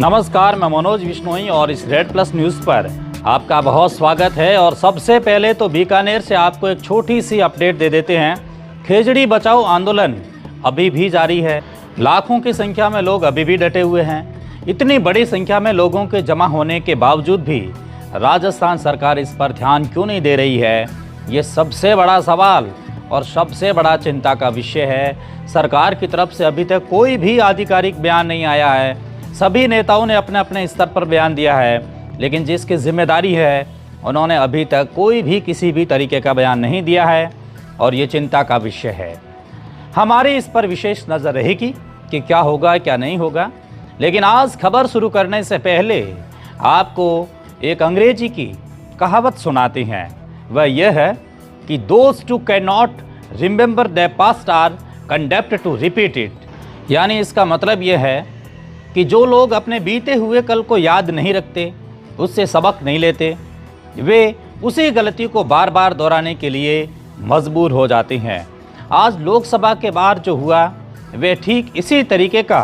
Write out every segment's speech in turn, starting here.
नमस्कार, मैं मनोज विश्नोई और इस रेड प्लस न्यूज़ पर आपका बहुत स्वागत है। और सबसे पहले तो बीकानेर से आपको एक छोटी सी अपडेट दे देते हैं। खेजड़ी बचाओ आंदोलन अभी भी जारी है। लाखों की संख्या में लोग अभी भी डटे हुए हैं। इतनी बड़ी संख्या में लोगों के जमा होने के बावजूद भी राजस्थान सरकार इस पर ध्यान क्यों नहीं दे रही है, ये सबसे बड़ा सवाल और सबसे बड़ा चिंता का विषय है। सरकार की तरफ से अभी तक कोई भी आधिकारिक बयान नहीं आया है। सभी नेताओं ने अपने अपने स्तर पर बयान दिया है, लेकिन जिसकी जिम्मेदारी है उन्होंने अभी तक कोई भी किसी भी तरीके का बयान नहीं दिया है और ये चिंता का विषय है। हमारी इस पर विशेष नज़र रहेगी कि क्या होगा क्या नहीं होगा। लेकिन आज खबर शुरू करने से पहले आपको एक अंग्रेजी की कहावत सुनाते हैं। वह यह है कि those two can not remember the past are condemned to repeat it. यानी इसका मतलब यह है कि जो लोग अपने बीते हुए कल को याद नहीं रखते, उससे सबक नहीं लेते, वे उसी गलती को बार बार दोहराने के लिए मजबूर हो जाते हैं। आज लोकसभा के बाहर जो हुआ वे ठीक इसी तरीके का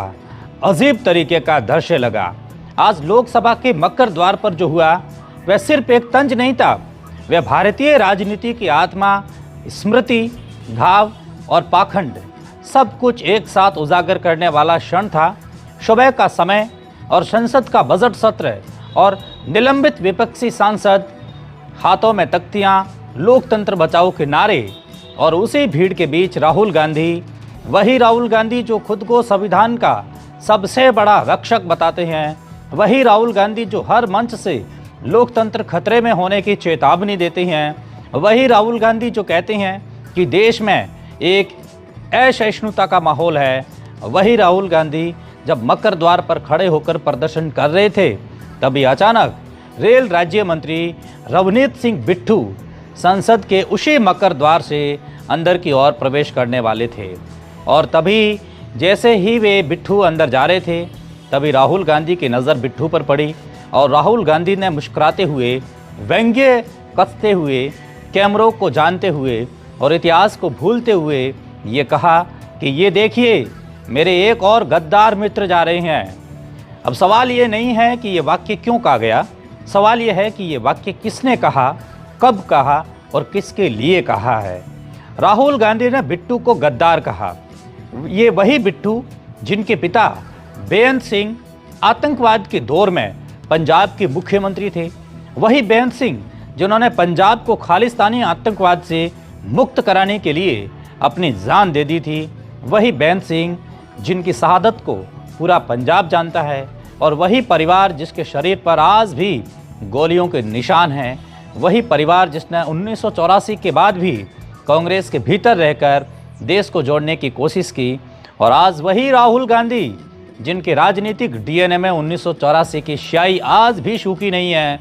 अजीब तरीके का दृश्य लगा। आज लोकसभा के मकर द्वार पर जो हुआ वह सिर्फ एक तंज नहीं था, वह भारतीय राजनीति की आत्मा, स्मृति, घाव और पाखंड सब कुछ एक साथ उजागर करने वाला क्षण था। सुबह का समय और संसद का बजट सत्र और निलंबित विपक्षी सांसद, हाथों में तख्तियां, लोकतंत्र बचाओ के नारे और उसी भीड़ के बीच राहुल गांधी, वही राहुल गांधी जो खुद को संविधान का सबसे बड़ा रक्षक बताते हैं, वही राहुल गांधी जो हर मंच से लोकतंत्र खतरे में होने की चेतावनी देते हैं, वही राहुल गांधी जो कहते हैं कि देश में एक असहिष्णुता का माहौल है, वही राहुल गांधी जब मकर द्वार पर खड़े होकर प्रदर्शन कर रहे थे तभी अचानक रेल राज्य मंत्री रवनीत सिंह बिट्टू संसद के उसी मकर द्वार से अंदर की ओर प्रवेश करने वाले थे। और तभी जैसे ही वे बिट्टू अंदर जा रहे थे तभी राहुल गांधी की नज़र बिट्टू पर पड़ी और राहुल गांधी ने मुस्कुराते हुए, व्यंग्य कसते हुए, कैमरों को जानते हुए और इतिहास को भूलते हुए ये कहा कि ये देखिए मेरे एक और गद्दार मित्र जा रहे हैं। अब सवाल ये नहीं है कि ये वाक्य क्यों कहा गया, सवाल ये है कि ये वाक्य किसने कहा, कब कहा और किसके लिए कहा है। राहुल गांधी ने बिट्टू को गद्दार कहा। ये वही बिट्टू जिनके पिता बेअंत सिंह आतंकवाद के दौर में पंजाब के मुख्यमंत्री थे, वही बेअंत सिंह जिन्होंने पंजाब को खालिस्तानी आतंकवाद से मुक्त कराने के लिए अपनी जान दे दी थी, वही बेअंत सिंह जिनकी शहादत को पूरा पंजाब जानता है, और वही परिवार जिसके शरीर पर आज भी गोलियों के निशान हैं, वही परिवार जिसने 1984 के बाद भी कांग्रेस के भीतर रहकर देश को जोड़ने की कोशिश की, और आज वही राहुल गांधी जिनके राजनीतिक डीएनए में 1984 की स्याही आज भी सूखी नहीं है,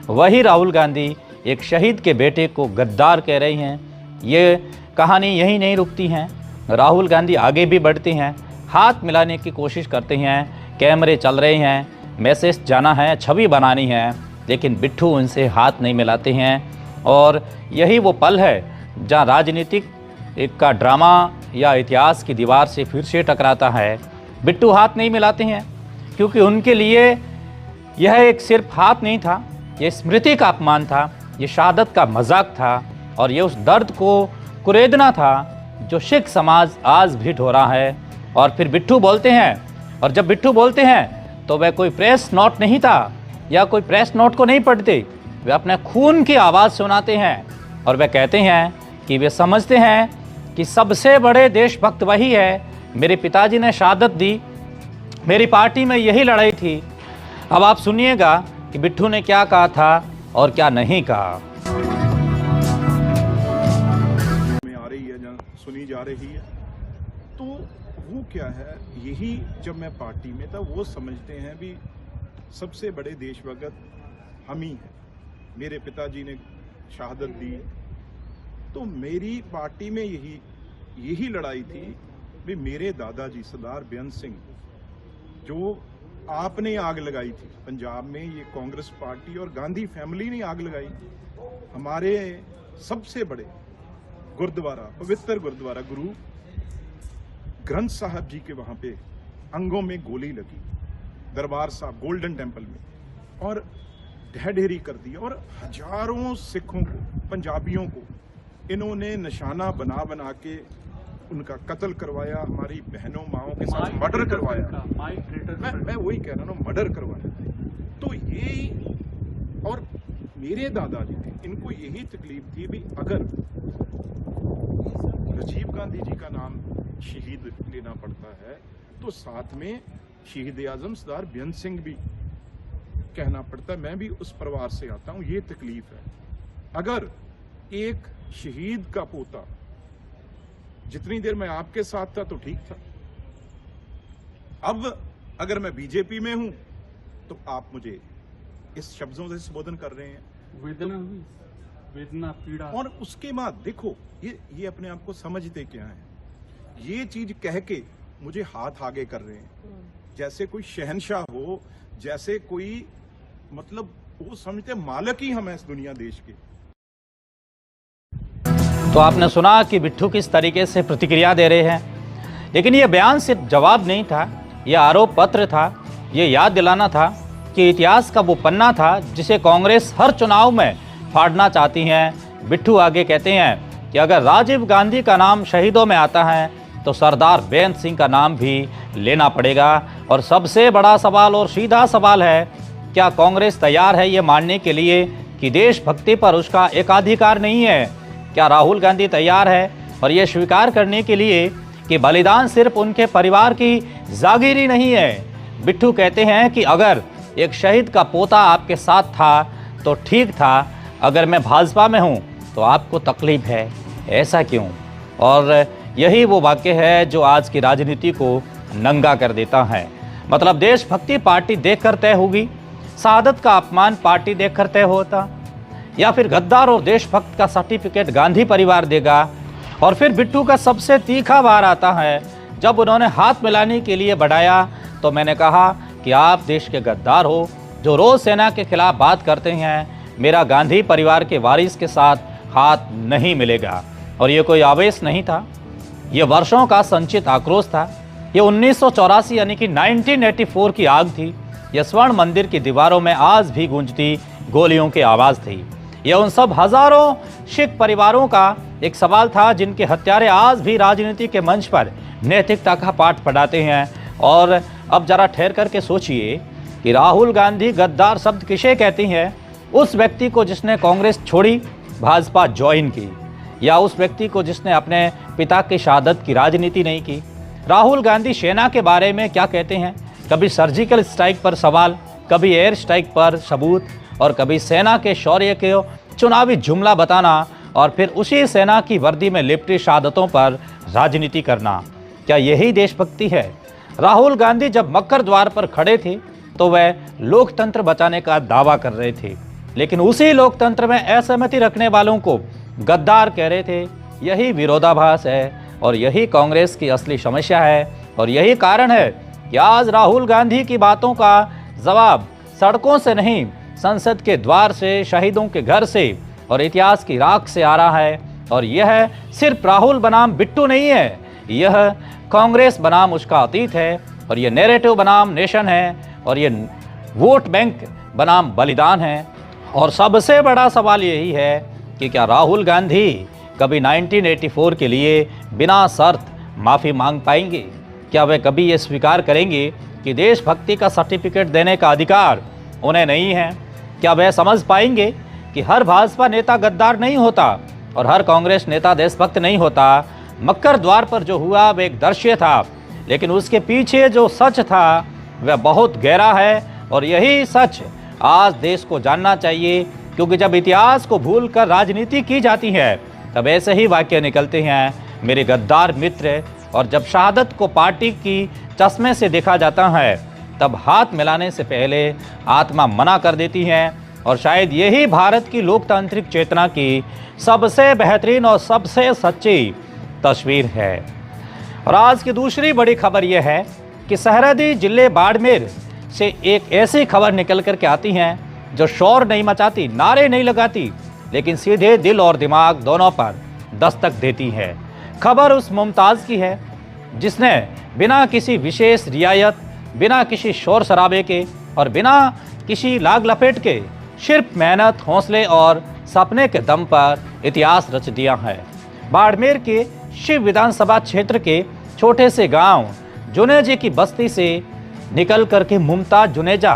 वही राहुल गांधी एक शहीद के बेटे को गद्दार कह रही हैं। ये कहानी यहीं नहीं रुकती हैं, राहुल गांधी आगे भी बढ़ते हैं, हाथ मिलाने की कोशिश करते हैं, कैमरे चल रहे हैं, मैसेज जाना है, छवि बनानी है, लेकिन बिट्टू उनसे हाथ नहीं मिलाते हैं। और यही वो पल है जहां राजनीतिक एक का ड्रामा या इतिहास की दीवार से फिर से टकराता है। बिट्टू हाथ नहीं मिलाते हैं क्योंकि उनके लिए यह एक सिर्फ हाथ नहीं था, यह स्मृति का अपमान था, ये शहादत का मजाक था और ये उस दर्द को कुरेदना था जो सिख समाज आज भी ढो रहा है। और फिर बिट्टू बोलते हैं, और जब बिट्टू बोलते हैं तो वह कोई प्रेस नोट नहीं था या कोई प्रेस नोट को नहीं पढ़ते, वे अपने खून की आवाज़ सुनाते हैं और वे कहते हैं कि वे समझते हैं कि सबसे बड़े देशभक्त वही है। मेरे पिताजी ने शहादत दी, मेरी पार्टी में यही लड़ाई थी। अब आप सुनिएगा कि बिट्टू ने क्या कहा था और क्या नहीं कहा। आ रही है, जहाँ सुनी जा रही है, तो वो क्या है, यही जब मैं पार्टी में था वो समझते हैं भी सबसे बड़े देशभक्त हम ही हैं। मेरे पिताजी ने शहादत दी, तो मेरी पार्टी में यही लड़ाई थी भी मेरे दादाजी सरदार बेअंत सिंह, जो आपने आग लगाई थी पंजाब में, ये कांग्रेस पार्टी और गांधी फैमिली ने आग लगाई। हमारे सबसे बड़े गुरुद्वारा, पवित्र गुरुद्वारा गुरु ग्रंथ साहब जी के वहां पे अंगों में गोली लगी। दरबार साहब गोल्डन टेम्पल में और ढह ढेरी कर दिया और हजारों सिखों को, पंजाबियों को इन्होंने निशाना बना बना के उनका कत्ल करवाया, हमारी बहनों माओं के साथ मर्डर करवाया। मैं वही कह रहा हूँ, मर्डर करवाया। तो ये, और मेरे दादाजी थे, इनको यही तकलीफ थी भी अगर राजीव गांधी जी का नाम शहीद लेना पड़ता है तो साथ में शहीद आजम सरदार बेअंत सिंह भी कहना पड़ता है। मैं भी उस परिवार से आता हूं, ये तकलीफ है। अगर एक शहीद का पोता, जितनी देर मैं आपके साथ था तो ठीक था, अब अगर मैं बीजेपी में हूं तो आप मुझे इस शब्दों से संबोधन कर रहे हैं। वेदना पीड़ा, और उसके बाद देखो ये अपने आप को समझते क्या है, ये चीज कह के मुझे हाथ आगे कर रहे हैं जैसे कोई शहंशाह हो, जैसे कोई, मतलब वो समझते मालिक ही हम हैं इस दुनिया देश के। तो आपने सुना कि बिट्ठू किस तरीके से प्रतिक्रिया दे रहे हैं, लेकिन ये बयान सिर्फ जवाब नहीं था, यह आरोप पत्र था, ये याद दिलाना था कि इतिहास का वो पन्ना था जिसे कांग्रेस हर चुनाव में फाड़ना चाहती हैं। बिट्ठू आगे कहते हैं कि अगर राजीव गांधी का नाम शहीदों में आता है तो सरदार बेअंत सिंह का नाम भी लेना पड़ेगा। और सबसे बड़ा सवाल और सीधा सवाल है, क्या कांग्रेस तैयार है ये मानने के लिए कि देशभक्ति पर उसका एकाधिकार नहीं है? क्या राहुल गांधी तैयार है और ये स्वीकार करने के लिए कि बलिदान सिर्फ उनके परिवार की जागीरी नहीं है? बिट्ठू कहते हैं कि अगर एक शहीद का पोता आपके साथ था तो ठीक था, अगर मैं भाजपा में हूँ तो आपको तकलीफ है, ऐसा क्यों? और यही वो वाक्य है जो आज की राजनीति को नंगा कर देता है। मतलब देशभक्ति पार्टी देखकर तय होगी, शहादत का अपमान पार्टी देखकर तय होता, या फिर गद्दार और देशभक्त का सर्टिफिकेट गांधी परिवार देगा। और फिर बिट्टू का सबसे तीखा वार आता है जब उन्होंने हाथ मिलाने के लिए बढ़ाया तो मैंने कहा कि आप देश के गद्दार हो जो रोज सेना के खिलाफ बात करते हैं, मेरा गांधी परिवार के वारिस के साथ हाथ नहीं मिलेगा। और ये कोई आवेश नहीं था, ये वर्षों का संचित आक्रोश था। ये 1984 यानी कि 1984 की आग थी। ये स्वर्ण मंदिर की दीवारों में आज भी गूंजती गोलियों की आवाज़ थी। ये उन सब हजारों सिख परिवारों का एक सवाल था जिनके हत्यारे आज भी राजनीति के मंच पर नैतिकता का पाठ पढ़ाते हैं। और अब जरा ठहर करके सोचिए कि राहुल गांधी गद्दार शब्द किसे कहती हैं? उस व्यक्ति को जिसने कांग्रेस छोड़ी, भाजपा ज्वाइन की, या उस व्यक्ति को जिसने अपने पिता की शहादत की राजनीति नहीं की? राहुल गांधी सेना के बारे में क्या कहते हैं? कभी सर्जिकल स्ट्राइक पर सवाल, कभी एयर स्ट्राइक पर सबूत, और कभी सेना के शौर्य को चुनावी जुमला बताना, और फिर उसी सेना की वर्दी में लिपटी शहादतों पर राजनीति करना। क्या यही देशभक्ति है? राहुल गांधी जब मक्कर द्वार पर खड़े थे तो वह लोकतंत्र बचाने का दावा कर रहे थे, लेकिन उसी लोकतंत्र में असहमति रखने वालों को गद्दार कह रहे थे। यही विरोधाभास है और यही कांग्रेस की असली समस्या है। और यही कारण है कि आज राहुल गांधी की बातों का जवाब सड़कों से नहीं, संसद के द्वार से, शहीदों के घर से और इतिहास की राख से आ रहा है। और यह सिर्फ राहुल बनाम बिट्टू नहीं है, यह कांग्रेस बनाम उसका अतीत है, और यह नैरेटिव बनाम नेशन है, और ये वोट बैंक बनाम बलिदान है। और सबसे बड़ा सवाल यही है कि क्या राहुल गांधी कभी 1984 के लिए बिना शर्त माफ़ी मांग पाएंगे? क्या वे कभी ये स्वीकार करेंगे कि देशभक्ति का सर्टिफिकेट देने का अधिकार उन्हें नहीं है? क्या वे समझ पाएंगे कि हर भाजपा नेता गद्दार नहीं होता और हर कांग्रेस नेता देशभक्त नहीं होता? मक्कर द्वार पर जो हुआ वह एक दृश्य था, लेकिन उसके पीछे जो सच था वह बहुत गहरा है। और यही सच आज देश को जानना चाहिए, क्योंकि जब इतिहास को भूलकर राजनीति की जाती है तब ऐसे ही वाक्य निकलते हैं, मेरे गद्दार मित्र। और जब शहादत को पार्टी की चश्मे से देखा जाता है तब हाथ मिलाने से पहले आत्मा मना कर देती है। और शायद यही भारत की लोकतांत्रिक चेतना की सबसे बेहतरीन और सबसे सच्ची तस्वीर है। और आज की दूसरी बड़ी खबर यह है कि सरहदी जिले बाड़मेर से एक ऐसी खबर निकल कर के आती है जो शोर नहीं मचाती, नारे नहीं लगाती, लेकिन सीधे दिल और दिमाग दोनों पर दस्तक देती है। खबर उस मुमताज़ की है जिसने बिना किसी विशेष रियायत बिना किसी शोर शराबे के और बिना किसी लाग लपेट के सिर्फ मेहनत, हौसले और सपने के दम पर इतिहास रच दिया है। बाड़मेर के शिव विधानसभा क्षेत्र के छोटे से गांव जुनेजे की बस्ती से निकल करके मुमताज जुनेजा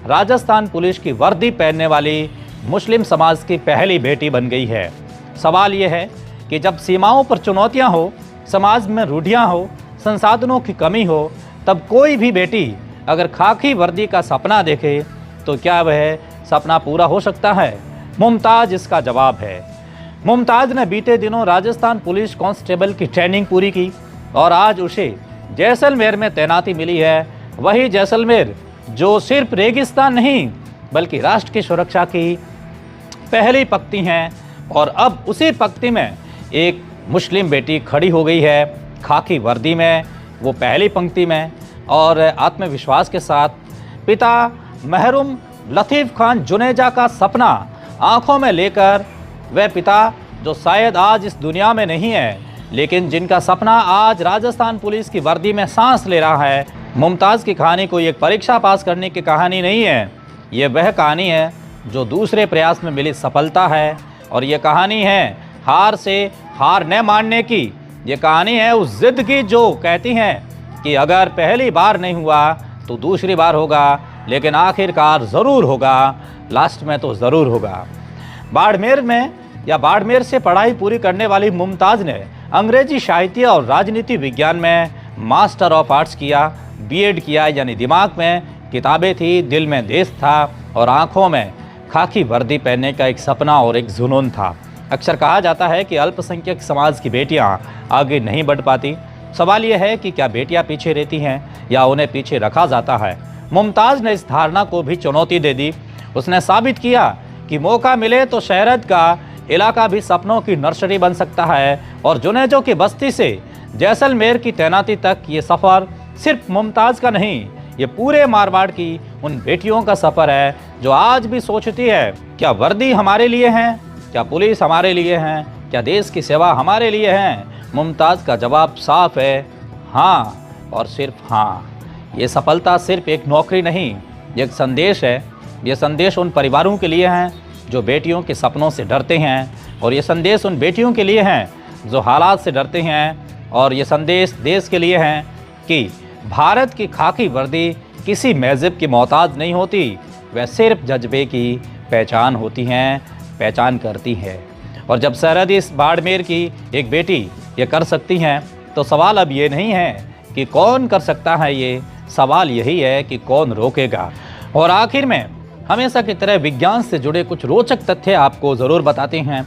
राजस्थान पुलिस की वर्दी पहनने वाली मुस्लिम समाज की पहली बेटी बन गई है। सवाल यह है कि जब सीमाओं पर चुनौतियां हो, समाज में रूढ़ियां हो, संसाधनों की कमी हो, तब कोई भी बेटी अगर खाकी वर्दी का सपना देखे तो क्या वह सपना पूरा हो सकता है? मुमताज इसका जवाब है। मुमताज ने बीते दिनों राजस्थान पुलिस कांस्टेबल की ट्रेनिंग पूरी की और आज उसे जैसलमेर में तैनाती मिली है। वही जैसलमेर जो सिर्फ रेगिस्तान नहीं बल्कि राष्ट्र की सुरक्षा की पहली पंक्ति हैं, और अब उसी पंक्ति में एक मुस्लिम बेटी खड़ी हो गई है खाकी वर्दी में, वो पहली पंक्ति में, और आत्मविश्वास के साथ पिता महरूम लतीफ़ खान जुनेजा का सपना आंखों में लेकर, वह पिता जो शायद आज इस दुनिया में नहीं है लेकिन जिनका सपना आज राजस्थान पुलिस की वर्दी में सांस ले रहा है। मुमताज़ की कहानी कोई एक परीक्षा पास करने की कहानी नहीं है, ये वह कहानी है जो दूसरे प्रयास में मिली सफलता है, और ये कहानी है हार से हार न मानने की। ये कहानी है उस जिद की जो कहती है कि अगर पहली बार नहीं हुआ तो दूसरी बार होगा, लेकिन आखिरकार ज़रूर होगा, लास्ट में तो ज़रूर होगा। बाड़मेर में या बाड़मेर से पढ़ाई पूरी करने वाली मुमताज़ ने अंग्रेजी साहित्य और राजनीति विज्ञान में मास्टर ऑफ आर्ट्स किया, बीएड किया, यानी दिमाग में किताबें थी, दिल में देश था और आंखों में खाकी वर्दी पहनने का एक सपना और एक जुनून था। अक्सर कहा जाता है कि अल्पसंख्यक समाज की बेटियां आगे नहीं बढ़ पाती। सवाल यह है कि क्या बेटियां पीछे रहती हैं या उन्हें पीछे रखा जाता है? मुमताज़ ने इस धारणा को भी चुनौती दे दी। उसने साबित किया कि मौका मिले तो शहरत का इलाका भी सपनों की नर्सरी बन सकता है, और जुनेजों की बस्ती से जैसलमेर की तैनाती तक ये सफ़र सिर्फ मुमताज़ का नहीं, ये पूरे मारवाड़ की उन बेटियों का सफ़र है जो आज भी सोचती है, क्या वर्दी हमारे लिए है, क्या पुलिस हमारे लिए है, क्या देश की सेवा हमारे लिए है? मुमताज़ का जवाब साफ है, हाँ और सिर्फ हाँ। ये सफलता सिर्फ एक नौकरी नहीं, ये एक संदेश है। ये संदेश उन परिवारों के लिए हैं जो बेटियों के सपनों से डरते हैं, और ये संदेश उन बेटियों के लिए हैं जो हालात से डरते हैं, और ये संदेश देश के लिए हैं कि भारत की खाकी वर्दी किसी महज़ब की मोहताज नहीं होती, वह सिर्फ जज्बे की पहचान होती हैं, पहचान करती है। और जब सरहदी इस बाड़मेर की एक बेटी ये कर सकती हैं तो सवाल अब ये नहीं है कि कौन कर सकता है, ये सवाल यही है कि कौन रोकेगा। और आखिर में हमेशा की तरह विज्ञान से जुड़े कुछ रोचक तथ्य आपको ज़रूर बताते हैं।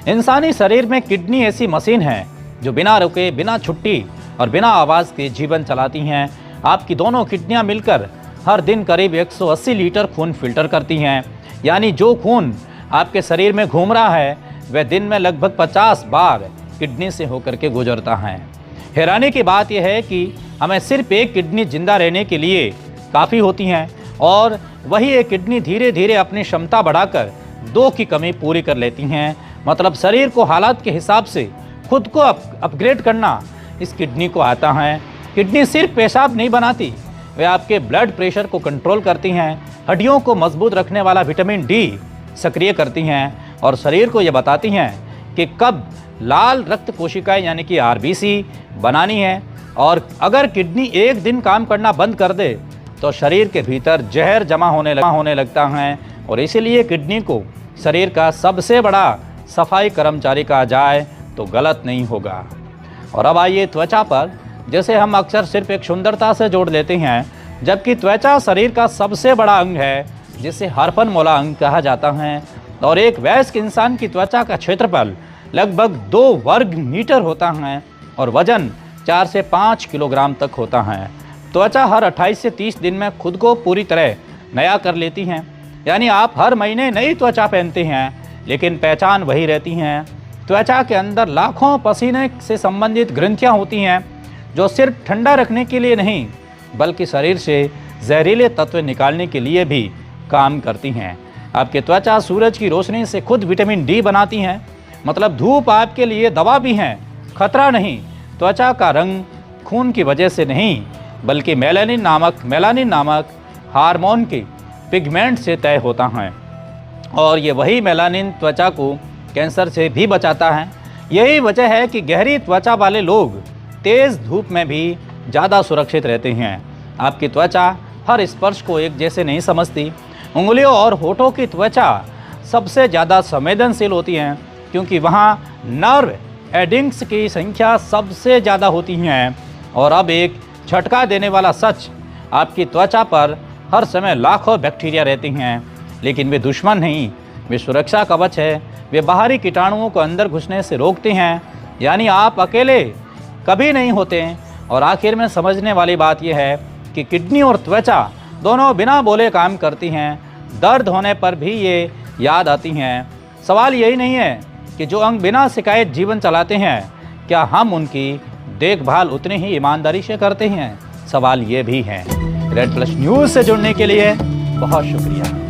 इंसानी शरीर में किडनी ऐसी मशीन है जो बिना रुके, बिना छुट्टी और बिना आवाज़ के जीवन चलाती हैं। आपकी दोनों किडनियां मिलकर हर दिन करीब 180 लीटर खून फिल्टर करती हैं, यानी जो खून आपके शरीर में घूम रहा है वह दिन में लगभग 50 बार किडनी से होकर के गुजरता है। हैरानी की बात यह है कि हमें सिर्फ एक किडनी जिंदा रहने के लिए काफ़ी होती हैं, और वही एक किडनी धीरे धीरे अपनी क्षमता बढ़ाकर 2 की कमी पूरी कर लेती हैं। मतलब शरीर को हालात के हिसाब से खुद को अपग्रेड करना इस किडनी को आता है। किडनी सिर्फ पेशाब नहीं बनाती, वे आपके ब्लड प्रेशर को कंट्रोल करती हैं, हड्डियों को मजबूत रखने वाला विटामिन डी सक्रिय करती हैं, और शरीर को ये बताती हैं कि कब लाल रक्त कोशिकाएं यानी कि आरबीसी बनानी है। और अगर किडनी एक दिन काम करना बंद कर दे तो शरीर के भीतर जहर जमा होने लगता है, और इसीलिए किडनी को शरीर का सबसे बड़ा सफाई कर्मचारी कहा जाए तो गलत नहीं होगा। और अब आइए त्वचा पर, जैसे हम अक्सर सिर्फ एक सुंदरता से जोड़ लेते हैं, जबकि त्वचा शरीर का सबसे बड़ा अंग है जिसे हरफनमौला अंग कहा जाता है। और एक वयस्क इंसान की त्वचा का क्षेत्रफल लगभग 2 वर्ग मीटर होता है और वजन 4 से 5 किलोग्राम तक होता है। त्वचा हर 28 से 30 दिन में खुद को पूरी तरह नया कर लेती हैं, यानी आप हर महीने नई त्वचा पहनते हैं लेकिन पहचान वही रहती हैं। त्वचा के अंदर लाखों पसीने से संबंधित ग्रंथियां होती हैं जो सिर्फ ठंडा रखने के लिए नहीं बल्कि शरीर से जहरीले तत्व निकालने के लिए भी काम करती हैं। आपकी त्वचा सूरज की रोशनी से खुद विटामिन डी बनाती हैं, मतलब धूप आपके लिए दवा भी हैं, खतरा नहीं। त्वचा का रंग खून की वजह से नहीं बल्कि मेलानिन नामक हार्मोन के पिगमेंट से तय होता है। और ये वही मेलानिन त्वचा को कैंसर से भी बचाता है। यही वजह है कि गहरी त्वचा वाले लोग तेज़ धूप में भी ज़्यादा सुरक्षित रहते हैं। आपकी त्वचा हर स्पर्श को एक जैसे नहीं समझती। उंगलियों और होठों की त्वचा सबसे ज़्यादा संवेदनशील होती हैं, क्योंकि वहाँ नर्व एंडिंग्स की संख्या सबसे ज़्यादा होती हैं। और अब एक झटका देने वाला सच, आपकी त्वचा पर हर समय लाखों बैक्टीरिया रहती हैं, लेकिन वे दुश्मन नहीं, वे सुरक्षा कवच है। वे बाहरी कीटाणुओं को अंदर घुसने से रोकते हैं, यानी आप अकेले कभी नहीं होते। और आखिर में समझने वाली बात यह है कि किडनी और त्वचा दोनों बिना बोले काम करती हैं। दर्द होने पर भी ये याद आती हैं। सवाल यही नहीं है कि जो अंग बिना शिकायत जीवन चलाते हैं, क्या हम उनकी देखभाल उतनी ही ईमानदारी से करते हैं? सवाल ये भी है। रेड प्लस न्यूज़ से जुड़ने के लिए बहुत शुक्रिया।